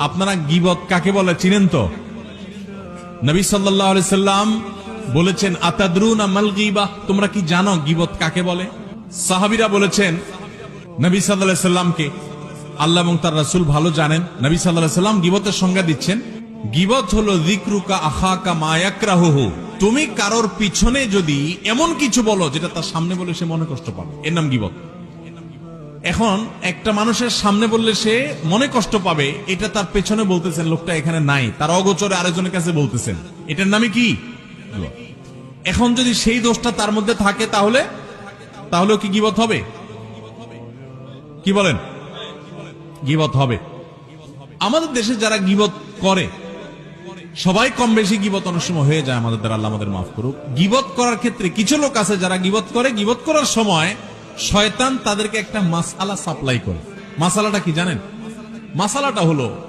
আপনারা গীবত কাকে বলে চিনেন তো? নবী সাল্লাল্লাহু আলাইহি সাল্লাম বলেছেন, আতাদরুনা মাল গীবাহ, তোমরা কি জানো গীবত কাকে বলে? সাহাবীরা বলেছেন নবী সাল্লাল্লাহু আলাইহি সাল্লামকে, আল্লাহ এবং তার রাসূল ভালো জানেন। নবী সাল্লাল্লাহু আলাইহি সাল্লাম গীবতের সংজ্ঞা দিচ্ছেন, গীবত হলো যিকরুকা আখাকা মা ইয়াকরাহুহু, তুমি কারোর পিছনে যদি এমন কিছু বলো যেটা তার সামনে বলে সে মনে কষ্ট পাবে, এর নাম গীবত। এখন একটা মানুষের সামনে বললে সে মনে কষ্ট পাবে, এটা তার পেছনে বলতেছেন, লোকটা এখানে নাই, তার অগোচরে আরেকজনের কাছে বলতেছেন, এটার নামই কি? এখন যদি সেই দোষটা তার মধ্যে থাকে তাহলেও কি গীবত হবে? কি বলেন? গীবত হবে। আমাদের দেশে যারা গীবত করে, সবাই কম বেশি গীবত অনেক সময় হয়ে যায় আমাদের দ্বারা, আল্লাহ আমাদের মাফ করুক। গীবত করার ক্ষেত্রে কিছু লোক আছে যারা গীবত করে, গীবত করার সময় শয়তান তাদেরকে একটা মাসআলা সাপ্লাই করে। মাসআলাটা কি জানেন? মাসআলাটা হলো